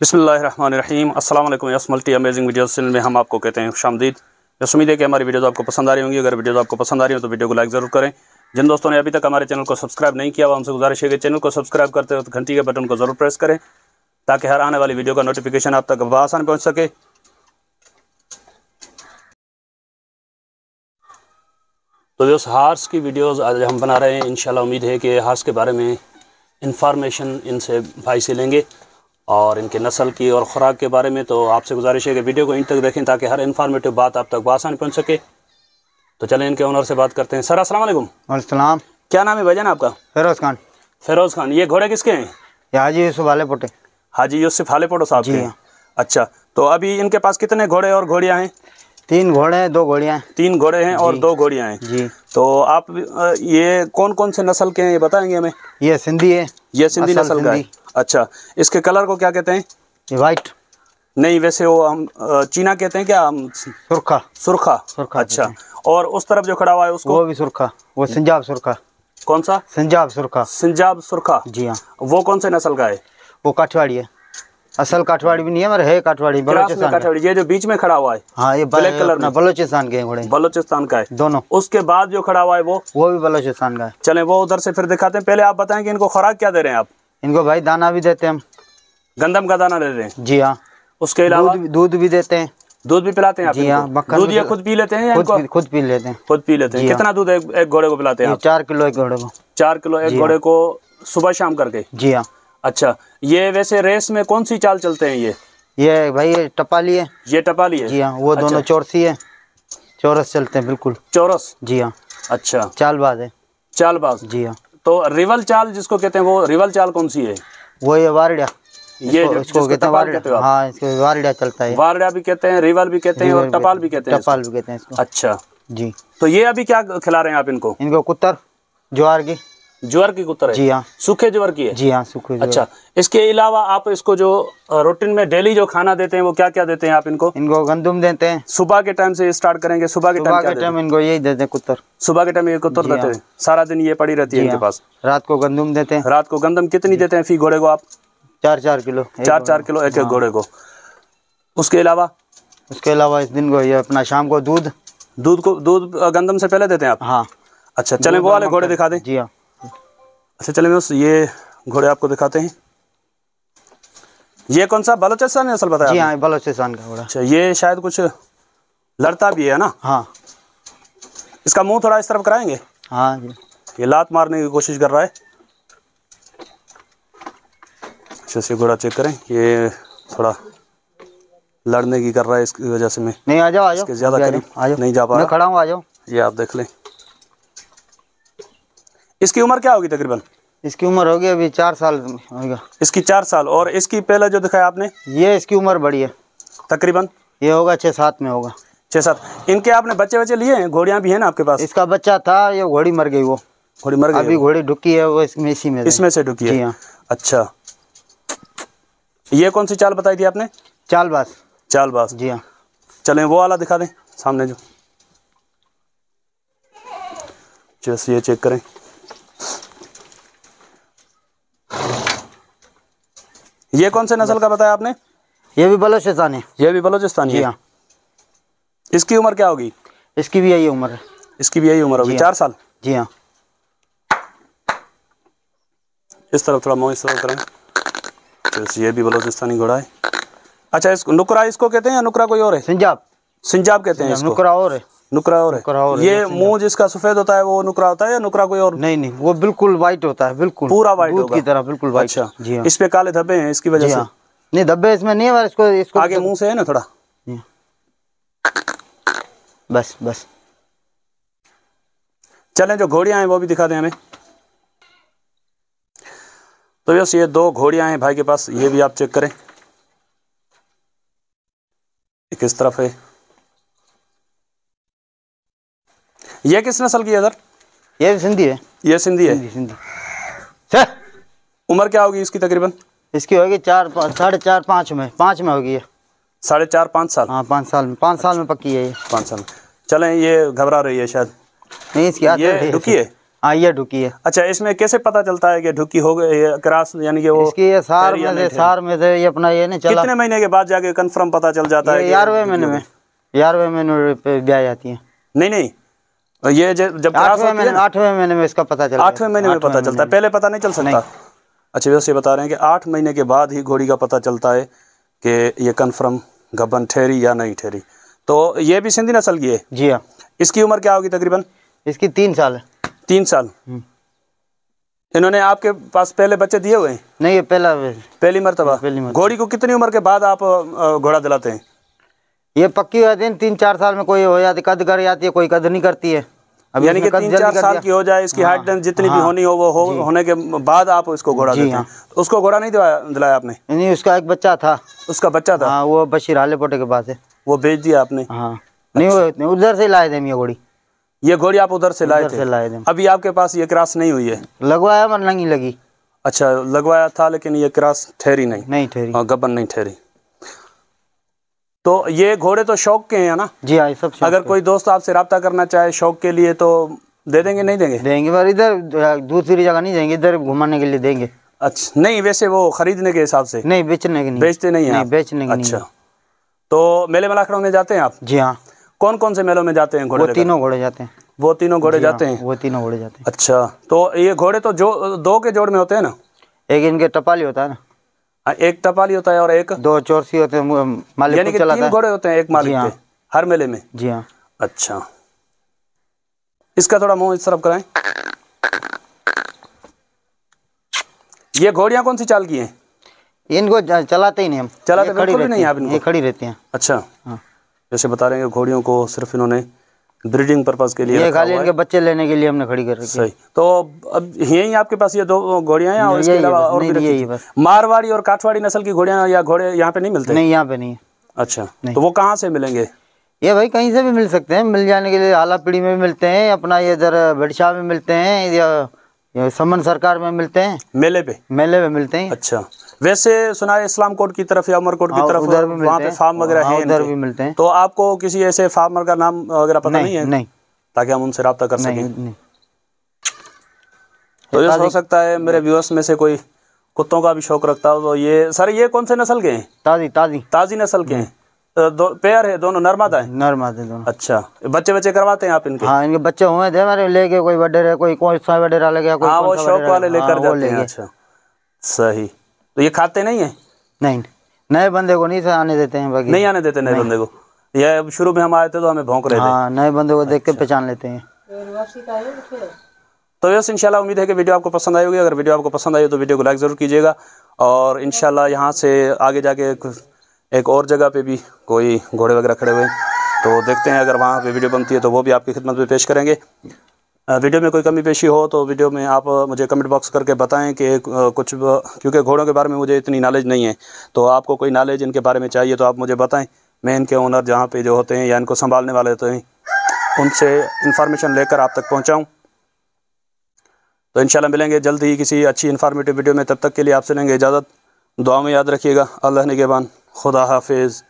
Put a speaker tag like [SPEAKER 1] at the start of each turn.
[SPEAKER 1] बिस्मिल्लाहिर्रहमानिर्रहीम। अस्सलाम वालेकुम। Yes multi amazing videos channel में हम आपको कहते हैं खुशामदीद। यस उम्मीद है कि हमारी वीडियोस आपको पसंद आ रही होंगी। अगर वीडियोस आपको पसंद आ रही हो तो वीडियो को लाइक ज़रूर करें। जिन दोस्तों ने अभी तक हमारे चैनल को सब्सक्राइब नहीं किया, उनसे गुजारिश है कि चैनल को सब्सक्राइब करते हो तो घंटी के बटन को ज़रूर प्रेस करें ताकि हर आने वाली वीडियो का नोटिफिकेशन आप तक आसान पहुँच सके। तो दोस्त हार्स की वीडियोज़ आज हम बना रहे हैं। इंशाल्लाह उम्मीद है कि हार्स के बारे में इंफॉर्मेशन इनसे भाई से लेंगे और इनके नस्ल की और ख़ुराक के बारे में। तो आपसे गुजारिश है कि वीडियो को इन तक देखें ताकि हर इन्फॉर्मेटिव बात आप तक आसान पहुंच सके। तो चलें इनके ओनर से बात करते हैं। सर अस्सलाम वालेकुम।
[SPEAKER 2] वालेकुम।
[SPEAKER 1] क्या नाम है भाईजान आपका?
[SPEAKER 2] फिरोज खान।
[SPEAKER 1] फिरोज खान। ये घोड़े किसके हैं?
[SPEAKER 2] हाजी यूसुफ हालेपोटे।
[SPEAKER 1] हाजी यूसुफ हालेपोटो साहब के हैं। अच्छा, तो अभी इनके पास कितने घोड़े और घोड़ियाँ हैं?
[SPEAKER 2] 3 घोड़े हैं, 2 घोड़ियाँ हैं।
[SPEAKER 1] 3 घोड़े हैं और 2 घोड़ियाँ हैं
[SPEAKER 2] जी।
[SPEAKER 1] तो आप ये कौन कौन से नस्ल के हैं ये बताएंगे हमें?
[SPEAKER 2] ये सिंधी है।
[SPEAKER 1] ये सिंधी नस्ल का है। अच्छा, इसके कलर को क्या कहते हैं?
[SPEAKER 2] ये वाइट
[SPEAKER 1] नहीं, वैसे वो हम चीना कहते हैं क्या? हम
[SPEAKER 2] सुरखा।
[SPEAKER 1] सुरखा।
[SPEAKER 2] सुरखा।
[SPEAKER 1] अच्छा, और उस तरफ जो खड़ा हुआ है उसको?
[SPEAKER 2] वो भी सुरखा। वो सिंजाब सुरखा।
[SPEAKER 1] कौन सा?
[SPEAKER 2] सिंजाब सुरखा।
[SPEAKER 1] सिंजाब सुरखा।
[SPEAKER 2] जी हाँ।
[SPEAKER 1] वो कौन से नस्ल का है?
[SPEAKER 2] वो काठवाड़ी है। असल काठवाड़ी भी नहीं है, मगर है काठवाड़ी। बलोचिस्तान
[SPEAKER 1] काठवाड़ी। ये जो बीच में खड़ा हुआ है?
[SPEAKER 2] हाँ, ये
[SPEAKER 1] ब्लैक कलर में
[SPEAKER 2] बलोचिस्तान के घोड़े।
[SPEAKER 1] बलोचिस्तान का है
[SPEAKER 2] दोनों।
[SPEAKER 1] उसके बाद जो खड़ा हुआ है वो
[SPEAKER 2] भी बलोचिस्तान का है।
[SPEAKER 1] चलें वो उधर से फिर दिखाते हैं। पहले आप बताएं कि इनको खुराक क्या दे रहे हैं आप?
[SPEAKER 2] इनको भाई दाना भी देते हैं हम।
[SPEAKER 1] गंदम का दाना दे रहे हैं?
[SPEAKER 2] जी हाँ।
[SPEAKER 1] उसके अलावा
[SPEAKER 2] दूध भी देते हैं।
[SPEAKER 1] दूध भी पिलाते हैं आप?
[SPEAKER 2] जी हाँ।
[SPEAKER 1] दूध ये खुद पी लेते हैं?
[SPEAKER 2] खुद पी लेते हैं।
[SPEAKER 1] खुद पी लेते हैं। कितना दूध एक घोड़े को पिलाते हैं आप?
[SPEAKER 2] 4 किलो एक घोड़े को।
[SPEAKER 1] 4 किलो एक घोड़े को सुबह शाम करके?
[SPEAKER 2] जी हाँ।
[SPEAKER 1] अच्छा, ये वैसे रेस में कौन सी चाल चलते हैं ये?
[SPEAKER 2] ये भाई ये टपाली है।
[SPEAKER 1] ये टपाली है?
[SPEAKER 2] जी हाँ। वो
[SPEAKER 1] अच्छा।
[SPEAKER 2] दोनों चौरसी है। चौरस चलते हैं बिल्कुल।
[SPEAKER 1] चौरस?
[SPEAKER 2] जी हाँ।
[SPEAKER 1] अच्छा,
[SPEAKER 2] चालबाज है।
[SPEAKER 1] चालबाज।
[SPEAKER 2] जी हाँ।
[SPEAKER 1] तो रिवल चाल जिसको कहते हैं, वो रिवल चाल कौन सी है?
[SPEAKER 2] वो ये वारड़ा।
[SPEAKER 1] ये इसको कहते हैं वारड़ा।
[SPEAKER 2] हाँ, इसको वारड़ा चलता है।
[SPEAKER 1] वारड़ा भी कहते हैं, रिवल भी कहते हैं और टपाल भी कहते हैं।
[SPEAKER 2] टपाल भी कहते हैं इसको।
[SPEAKER 1] अच्छा
[SPEAKER 2] जी।
[SPEAKER 1] तो ये अभी क्या खिला रहे हैं आप इनको?
[SPEAKER 2] इनको कुत्तर ज्वार की।
[SPEAKER 1] ज्वार की कुत्तर है?
[SPEAKER 2] जी हाँ।
[SPEAKER 1] सूखे ज्वार की है?
[SPEAKER 2] जी हाँ, सूखे ज्वार।
[SPEAKER 1] अच्छा, इसके अलावा आप इसको जो रूटीन में डेली जो खाना देते हैं वो क्या क्या देते हैं आप इनको?
[SPEAKER 2] इनको गंदम देते हैं।
[SPEAKER 1] सुबह के टाइम से स्टार्ट करेंगे। सुबह के टाइम
[SPEAKER 2] इनको यही देते हैं कुत्तर।
[SPEAKER 1] सुबह के टाइम ये कुत्तर देते हैं? सारा दिन ये पड़ी रहती है इनके पास?
[SPEAKER 2] रात को गंदम देते हैं।
[SPEAKER 1] रात को गंदम कितनी देते हैं फी घोड़े को आप?
[SPEAKER 2] 4 किलो।
[SPEAKER 1] 4 किलो एक घोड़े को। उसके अलावा
[SPEAKER 2] इस दिन को ये अपना शाम को दूध
[SPEAKER 1] गंदम से पहले देते हैं आप?
[SPEAKER 2] हाँ।
[SPEAKER 1] अच्छा, चलें वो वाले घोड़े दिखा दें।
[SPEAKER 2] जी हाँ।
[SPEAKER 1] अच्छा चलें ये घोड़े आपको दिखाते हैं। ये कौन सा बलोचिस्तान नस्ल बताया?
[SPEAKER 2] जी हाँ, बलोचिस्तान का घोड़ा।
[SPEAKER 1] अच्छा, ये शायद कुछ लड़ता भी है ना?
[SPEAKER 2] हाँ।
[SPEAKER 1] इसका मुंह थोड़ा इस तरफ कराएंगे?
[SPEAKER 2] हाँ जी।
[SPEAKER 1] ये लात मारने की कोशिश कर रहा है। अच्छे से घोड़ा चेक करें। ये थोड़ा लड़ने की कर रहा है, इसकी वजह से मैं
[SPEAKER 2] नहीं। आ जाओ इसके
[SPEAKER 1] ज्यादा करीब नहीं जा पा रहा।
[SPEAKER 2] मैं खड़ा हूँ, आ जाओ।
[SPEAKER 1] ये आप देख लें। इसकी उम्र क्या होगी तकरीबन?
[SPEAKER 2] इसकी उम्र होगी अभी 4 साल होगा।
[SPEAKER 1] इसकी 4 साल। और इसकी पहले जो दिखाया आपने?
[SPEAKER 2] ये इसकी उम्र बड़ी है
[SPEAKER 1] तकरीबन?
[SPEAKER 2] ये होगा 6-7 में होगा।
[SPEAKER 1] 6-7। इनके आपने बच्चे लिए हैं? घोड़ियाँ भी हैं ना आपके पास?
[SPEAKER 2] इसका बच्चा था, ये घोड़ी मर गई। वो
[SPEAKER 1] घोड़ी मर गई?
[SPEAKER 2] अभी घोड़ी ढुकी है, वो इसमें से ढुकी है।
[SPEAKER 1] जी हाँ। अच्छा, ये कौन सी चाल बताई थी आपने?
[SPEAKER 2] चालबाज।
[SPEAKER 1] चालबाज।
[SPEAKER 2] जी हाँ।
[SPEAKER 1] चलें वो वाला दिखा दें सामने जो। जैसे ये चेक करें। ये कौन से नस्ल का बताया आपने?
[SPEAKER 2] ये भी बलोचिस्तान है।
[SPEAKER 1] ये भी बलोचिस्तानी है?
[SPEAKER 2] जी हाँ।
[SPEAKER 1] इसकी उम्र क्या होगी?
[SPEAKER 2] इसकी भी यही उम्र है।
[SPEAKER 1] इसकी भी यही उम्र होगी? 4 साल?
[SPEAKER 2] जी हाँ।
[SPEAKER 1] इस तरफ थोड़ा मुँह इस तरफ करें। जैसे ये भी बलोचिस्तानी घोड़ा है। अच्छा, इसको नुकरा इसको कहते हैं या नुकरा कोई और है?
[SPEAKER 2] सिंजाब।
[SPEAKER 1] सिंजाब कहते हैं इसको?
[SPEAKER 2] नुकरा और है।
[SPEAKER 1] नुकरा और है। ये मुंह जिसका सफेद होता है वो नुकरा होता है या नुकरा कोई और?
[SPEAKER 2] नहीं, वो बिल्कुल वाइट होता है। बिल्कुल
[SPEAKER 1] पूरा वाइट
[SPEAKER 2] दूध की तरह, बिल्कुल वाइट।
[SPEAKER 1] अच्छा।
[SPEAKER 2] जी हाँ।
[SPEAKER 1] इस पे काले धब्बे हैं इसकी वजह से?
[SPEAKER 2] नहीं, धब्बे इसमें नहीं है। इसको
[SPEAKER 1] आगे मुंह से है ना थोड़ा।
[SPEAKER 2] बस।
[SPEAKER 1] चलें जो घोड़ियां हैं वो भी दिखा दें हमें। तो यस, ये 2 घोड़ियां हैं भाई के पास। ये भी आप चेक करें। एक इस तरफ है। ये किस नस्ल की है सर?
[SPEAKER 2] ये सिंधी है।
[SPEAKER 1] ये सिंधी है?
[SPEAKER 2] सिंधी।
[SPEAKER 1] उम्र क्या होगी इसकी तकरीबन?
[SPEAKER 2] इसकी होगी 4.5 में 5 में होगी ये।
[SPEAKER 1] 4.5-5 साल?
[SPEAKER 2] हाँ, 5 साल में। 5 साल में पक्की है ये।
[SPEAKER 1] 5 साल में। चलें ये घबरा रही है शायद।
[SPEAKER 2] नहीं, इसकी
[SPEAKER 1] ये ढुकी है?
[SPEAKER 2] हाँ ये ढुकी है।
[SPEAKER 1] अच्छा, इसमें कैसे पता चलता है कि ढुकी हो गई क्रॉस, यानी कि वो
[SPEAKER 2] इसकी ये सार में से ये अपना ये नहीं चला।
[SPEAKER 1] कितने महीने के बाद जाके कंफर्म पता चल जाता है?
[SPEAKER 2] 11वें महीने में, 11वें महीने पे ब्याह जाती है।
[SPEAKER 1] नहीं, ये जब
[SPEAKER 2] 8वें महीने में इसका पता चलता है।
[SPEAKER 1] 8वें महीने में पता चलता है, पहले पता नहीं चल सकता? अच्छा, वैसे बता रहे हैं कि 8 महीने के बाद ही घोड़ी का पता चलता है कि ये कंफर्म गबन ठहरी या नहीं ठहरी। तो ये भी सिंधी नस्ल की है?
[SPEAKER 2] जी हाँ।
[SPEAKER 1] इसकी उम्र क्या होगी तकरीबन?
[SPEAKER 2] इसकी 3 साल है।
[SPEAKER 1] 3 साल। इन्होंने आपके पास पहले बच्चे दिए हुए हैं?
[SPEAKER 2] नहीं, ये पहली
[SPEAKER 1] मरतबा। घोड़ी को कितनी उम्र के बाद आप घोड़ा दिलाते हैं?
[SPEAKER 2] ये पक्की हो जाती है 3-4 साल में, कोई हो जाती कद कर जाती है, कोई कद नहीं करती है।
[SPEAKER 1] यानी कि 3-4 साल की हो जाए, इसकी हाइट जितनी भी होनी हो वो होने के बाद आप उसको घोड़ा देते हैं। तो उसको घोड़ा नहीं दिलाया आपने?
[SPEAKER 2] नहीं, उसका एक बच्चा था।
[SPEAKER 1] उसका बच्चा था?
[SPEAKER 2] हाँ, वो बशीर हाले पोटे के पास है। वो
[SPEAKER 1] बेच दिया आपने?
[SPEAKER 2] हाँ। नहीं, वो उधर से लाए थे ये घोड़ी।
[SPEAKER 1] ये घोड़ी आप उधर से लाए थे? अभी आपके पास ये क्रॉस नहीं हुई है?
[SPEAKER 2] लगवाया मगर नहीं लगी।
[SPEAKER 1] अच्छा, लगवाया था लेकिन ये क्रॉस ठहरी नहीं
[SPEAKER 2] ठहरी,
[SPEAKER 1] गबन नहीं ठहरी। तो ये घोड़े तो शौक के हैं ना?
[SPEAKER 2] जी हाँ, सब शौक।
[SPEAKER 1] अगर कोई दोस्त आपसे रब्ता करना चाहे शौक के लिए तो दे देंगे? नहीं देंगे?
[SPEAKER 2] देंगे, पर इधर दूसरी जगह नहीं देंगे, इधर घुमाने के लिए देंगे।
[SPEAKER 1] अच्छा, नहीं वैसे वो खरीदने के हिसाब से?
[SPEAKER 2] नहीं, बेचने के नहीं।
[SPEAKER 1] बेचते नहीं है?
[SPEAKER 2] बेचने के नहीं।
[SPEAKER 1] अच्छा, तो मेले मलाखड़ों में जाते हैं आप?
[SPEAKER 2] जी हाँ।
[SPEAKER 1] कौन कौन से मेलों में जाते हैं घोड़े?
[SPEAKER 2] वो तीनों घोड़े जाते हैं।
[SPEAKER 1] वो तीनों घोड़े जाते हैं?
[SPEAKER 2] वो तीनों घोड़े जाते हैं।
[SPEAKER 1] अच्छा, तो ये घोड़े तो जो 2 के जोड़ में होते हैं ना?
[SPEAKER 2] एक इनके टपाली होता है ना?
[SPEAKER 1] एक टपाली होता है और एक
[SPEAKER 2] 2 चौरसी होते हैं। मालिक
[SPEAKER 1] यानी कि 3 घोड़े होते हैं एक मालिक के हर मेले में?
[SPEAKER 2] जी हाँ।
[SPEAKER 1] अच्छा, इसका थोड़ा मुंह इस तरफ कराएं। ये घोड़ियां कौन सी चाल की हैं?
[SPEAKER 2] इनको चलाते ही नहीं हम।
[SPEAKER 1] चलाते बिल्कुल नहीं आप इनको?
[SPEAKER 2] ये खड़ी रहती हैं।
[SPEAKER 1] अच्छा हाँ। जैसे बता रहे हैं घोड़ियों को सिर्फ इन्होंने ब्रीडिंग पर्पस के लिए,
[SPEAKER 2] ये खाली इनके बच्चे लेने के लिए हमने खड़ी कर रखी है।
[SPEAKER 1] सही। तो अब यही आपके पास ये 2 घोड़ियां हैं और इसके अलावा और भी रखी हैं? मारवाड़ी और काठवाड़ी नस्ल की घोड़ियां या घोड़े यहाँ पे नहीं मिलते?
[SPEAKER 2] नहीं, यहाँ पे नहीं है।
[SPEAKER 1] अच्छा, तो वो कहाँ से मिलेंगे?
[SPEAKER 2] ये भाई कहीं से भी मिल सकते हैं, मिल जाने के लिए आला पीढ़ी में भी मिलते हैं, अपना ये इधर बड़शाह में मिलते हैं, या समन सरकार में मिलते हैं, मेले में मिलते हैं।
[SPEAKER 1] अच्छा, वैसे सुना है इस्लाम कोट की तरफ या उमरकोट की तरफ वहाँ पे फार्म वगैरह है?
[SPEAKER 2] उधर भी मिलते हैं।
[SPEAKER 1] तो आपको किसी ऐसे फार्मर का नाम वगैरह पता नहीं है?
[SPEAKER 2] नहीं,
[SPEAKER 1] ताकि हम उनसे रब्ता कर सकें। तो ये हो सकता है मेरे व्यूअर्स में से कोई कुत्तों का भी शौक रखता हो। तो ये सर, ये कौन से नस्ल के हैं? ताजी नस्ल के हैं। पेयर है दोनों? नरमादा है?
[SPEAKER 2] नरमादा दोनों।
[SPEAKER 1] अच्छा, बच्चे करवाते हैं आप इनके?
[SPEAKER 2] हाँ, इनके बच्चे हुए थे हमारे, लेके कोई वडेरा, कोई वडेरा ले गया, कोई
[SPEAKER 1] वो शौक वाले लेकर जाते हैं। अच्छा, सही। तो ये खाते नहीं है?
[SPEAKER 2] नहीं, नए बंदे को नहीं आने देते हैं। बाकी
[SPEAKER 1] नहीं आने देते नए बंदे को? ये शुरू में हम आए थे तो हमें भौंक रहे थे।
[SPEAKER 2] हाँ, नए बंदे को देख के पहचान लेते हैं।
[SPEAKER 1] तो यस, इंशाल्लाह उम्मीद है कि वीडियो आपको पसंद आई होगी। अगर वीडियो आपको पसंद आई तो वीडियो को लाइक ज़रूर कीजिएगा, और इंशाल्लाह यहाँ से आगे जाके एक और जगह पे भी कोई घोड़े वगैरह खड़े हुए तो देखते हैं, अगर वहाँ पे वीडियो बनती है तो वो भी आपकी खिदमत में पेश करेंगे। वीडियो में कोई कमी पेशी हो तो वीडियो में आप मुझे कमेंट बॉक्स करके बताएं कि कुछ, क्योंकि घोड़ों के बारे में मुझे इतनी नॉलेज नहीं है, तो आपको कोई नॉलेज इनके बारे में चाहिए तो आप मुझे बताएं। मैं इनके ओनर जहाँ पे जो होते हैं या इनको संभालने वाले होते हैं उनसे इन्फॉर्मेशन लेकर आप तक पहुँचाऊँ। तो इंशाल्लाह मिलेंगे जल्द ही किसी अच्छी इन्फॉर्मेटिव वीडियो में। तब तक के लिए आपसे लेंगे इजाज़त। दुआ में याद रखिएगा। अल्लाह निगहबान। खुदा हाफिज़।